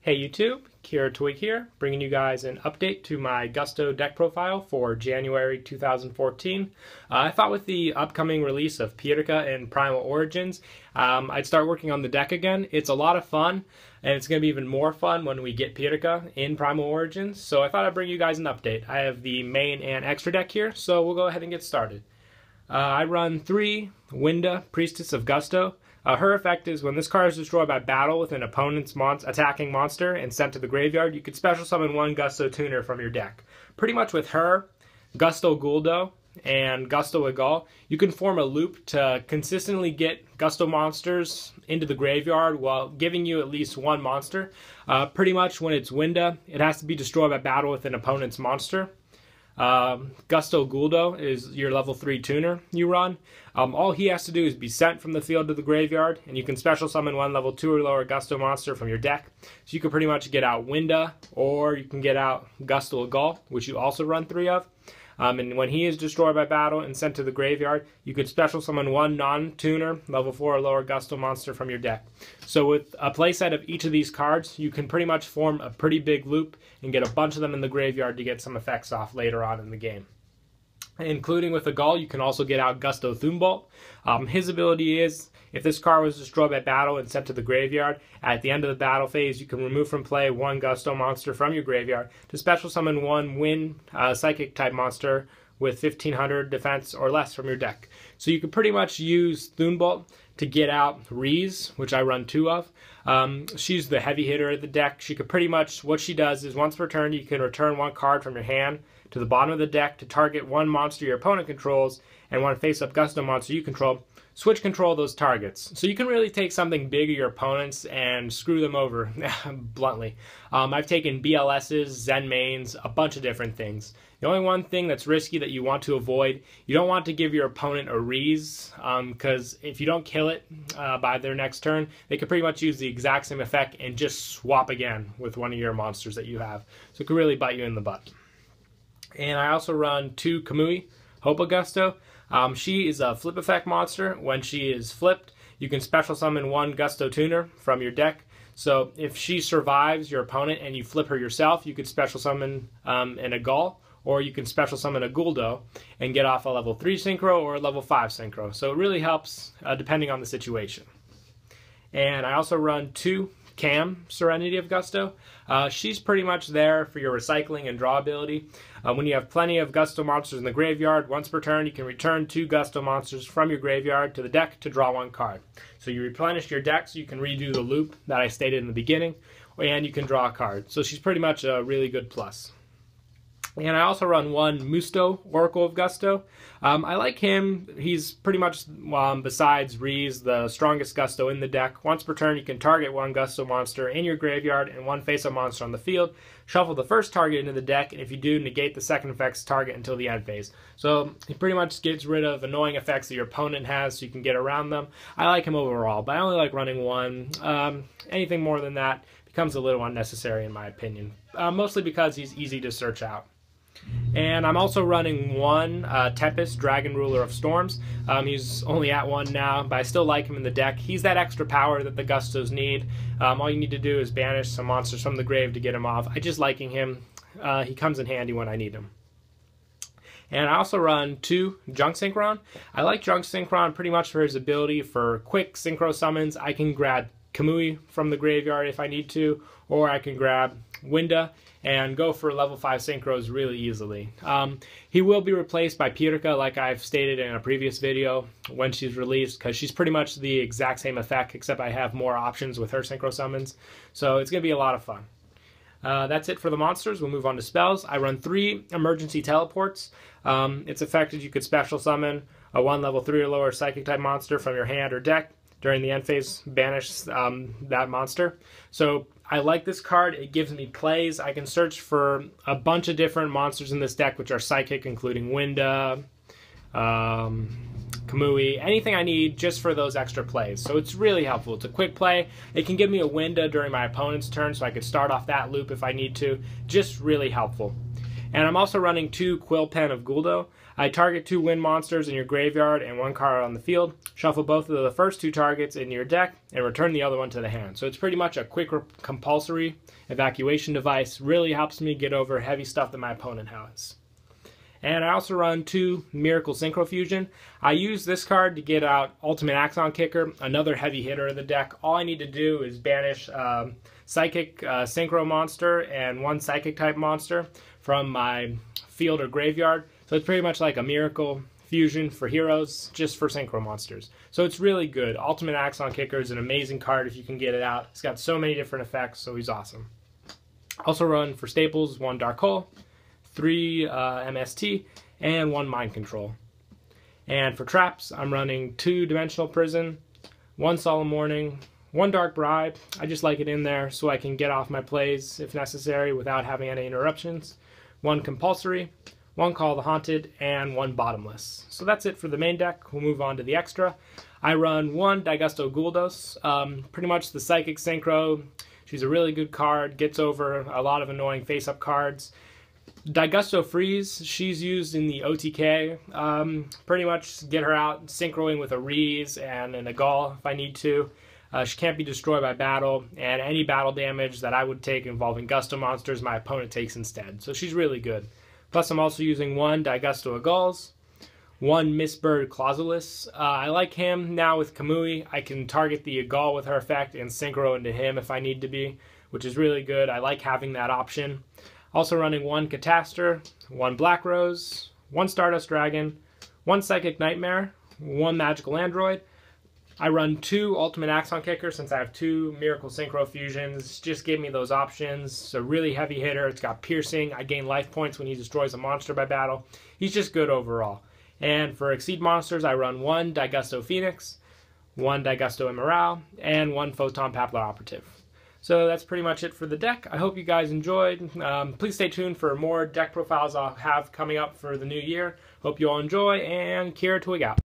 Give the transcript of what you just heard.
Hey YouTube, Kira Twig here, bringing you guys an update to my Gusto deck profile for January 2014. I thought with the upcoming release of Pyrrhica and Primal Origins, I'd start working on the deck again. It's a lot of fun, and it's going to be even more fun when we get Pyrrhica in Primal Origins, so I thought I'd bring you guys an update. I have the main and extra deck here, so we'll go ahead and get started. I run 3 Winda, Priestess of Gusto. Her effect is when this card is destroyed by battle with an opponent's attacking monster and sent to the graveyard, you could special summon 1 Gusto tuner from your deck. Pretty much with her, Gusto Guldo, and Gusto Yugioh, you can form a loop to consistently get Gusto monsters into the graveyard while giving you at least 1 monster. Pretty much when it's Winda, it has to be destroyed by battle with an opponent's monster. Gusto Guldo is your level 3 tuner you run. All he has to do is be sent from the field to the graveyard, and you can special summon 1 level 2 or lower Gusto monster from your deck. So you can pretty much get out Winda, or you can get out Gusto Yugioh, which you also run 3 of. And when he is destroyed by battle and sent to the graveyard, you could special summon 1 non-tuner, level 4 or lower Gusto monster from your deck. So with a playset of each of these cards, you can pretty much form a pretty big loop and get a bunch of them in the graveyard to get some effects off later on in the game. Including with Yugioh, you can also get out Gusto Thunbolt. His ability is, if this card was destroyed by battle and sent to the graveyard, at the end of the battle phase, you can remove from play 1 Gusto monster from your graveyard to special summon 1 Wind Psychic type monster with 1500 defense or less from your deck. So you can pretty much use Thunbolt to get out Reese, which I run 2 of. She's the heavy hitter of the deck. She could pretty much, what she does is once per turn, you can return 1 card from your hand to the bottom of the deck to target 1 monster your opponent controls and 1 face-up Gusto monster you control. Switch control those targets. So you can really take something big of your opponents and screw them over, bluntly. I've taken BLSs, Zen mains, a bunch of different things. The only one thing that's risky that you want to avoid, you don't want to give your opponent a Reese, because if you don't kill it by their next turn, they could pretty much use the exact same effect and just swap again with one of your monsters that you have. So it could really bite you in the butt. And I also run 2 Kamui, Hope Gusto. She is a flip effect monster. When she is flipped, you can special summon 1 Gusto tuner from your deck. So if she survives your opponent and you flip her yourself, you could special summon an Yugioh, or you can special summon a Guldo and get off a level 3 synchro or a level 5 synchro. So it really helps depending on the situation. And I also run 2 Cam, Serenity of Gusto. She's pretty much there for your recycling and draw ability. When you have plenty of Gusto monsters in the graveyard, once per turn you can return 2 Gusto monsters from your graveyard to the deck to draw 1 card. So you replenish your deck so you can redo the loop that I stated in the beginning, and you can draw a card. So she's pretty much a really good plus. And I also run 1 Musto, Oracle of Gusto. I like him. He's pretty much, besides Reese, the strongest Gusto in the deck. Once per turn, you can target 1 Gusto monster in your graveyard and 1 face-up monster on the field. Shuffle the first target into the deck, and if you do, negate the second effect's target until the end phase. So he pretty much gets rid of annoying effects that your opponent has so you can get around them. I like him overall, but I only like running 1. Anything more than that becomes a little unnecessary in my opinion, mostly because he's easy to search out. And I'm also running 1 Tempest, Dragon Ruler of Storms. He's only at 1 now, but I still like him in the deck. He's that extra power that the Gustos need. All you need to do is banish some monsters from the grave to get him off. I just liking him. He comes in handy when I need him. And I also run 2 Junk Synchron. I like Junk Synchron pretty much for his ability for quick synchro summons. I can grab Kamui from the graveyard if I need to, or I can grab Winda and go for level 5 synchros really easily. He will be replaced by Pyrrhica, like I've stated in a previous video, when she's released, because she's pretty much the exact same effect, except I have more options with her synchro summons. So it's going to be a lot of fun. That's it for the monsters. We'll move on to spells. I run 3 emergency teleports. It's effective. You could special summon a 1 level 3 or lower psychic type monster from your hand or deck. During the end phase, banish that monster. So I like this card. It gives me plays. I can search for a bunch of different monsters in this deck, which are psychic, including Winda, Kamui, anything I need just for those extra plays. So it's really helpful. It's a quick play. It can give me a Winda during my opponent's turn, so I could start off that loop if I need to. Just really helpful. And I'm also running 2 Quill Pen of Guldo. I target 2 wind monsters in your graveyard and 1 card on the field, shuffle both of the first 2 targets into your deck, and return the other one to the hand. So it's pretty much a quick compulsory evacuation device. Really helps me get over heavy stuff that my opponent has. And I also run 2 Miracle Synchro Fusion. I use this card to get out Ultimate Axon Kicker, another heavy hitter of the deck. All I need to do is banish Psychic Synchro monster and 1 Psychic type monster from my field or graveyard. So it's pretty much like a Miracle Fusion for heroes, just for Synchro monsters. So it's really good. Ultimate Axon Kicker is an amazing card if you can get it out. It's got so many different effects, so he's awesome. Also run for staples 1 Dark Hole, 3 MST, and 1 Mind Control. And for traps, I'm running 2 Dimensional Prison, 1 Solemn Warning, 1 Dark Bribe. I just like it in there so I can get off my plays if necessary without having any interruptions. 1 Compulsory, 1 Call the Haunted, and 1 Bottomless. So that's it for the main deck. We'll move on to the extra. I run 1 Daigusto Guldos, pretty much the Psychic Synchro. She's a really good card, gets over a lot of annoying face-up cards. Daigusto Freeze, she's used in the OTK. Pretty much get her out synchroing with a Reese and an Agal if I need to. She can't be destroyed by battle, and any battle damage that I would take involving Gusto monsters, my opponent takes instead. So she's really good. Plus, I'm also using 1 Daigusto Agals, 1 Miss Bird Clausulus. I like him now with Kamui. I can target the Agal with her effect and synchro into him if I need to be, which is really good. I like having that option. Also running 1 Catastor, 1 Black Rose, 1 Stardust Dragon, 1 Psychic Nightmare, 1 Magical Android. I run 2 Ultimate Axon Kicker since I have 2 Miracle Synchro Fusions. Just give me those options. It's a really heavy hitter. It's got piercing. I gain life points when he destroys a monster by battle. He's just good overall. And for Exceed monsters, I run 1 Daigusto Phoenix, 1 Daigusto Emerald, and 1 Photon Papillon Operative. So that's pretty much it for the deck. I hope you guys enjoyed. Please stay tuned for more deck profiles I'll have coming up for the new year. Hope you all enjoy, and Kira Twig out.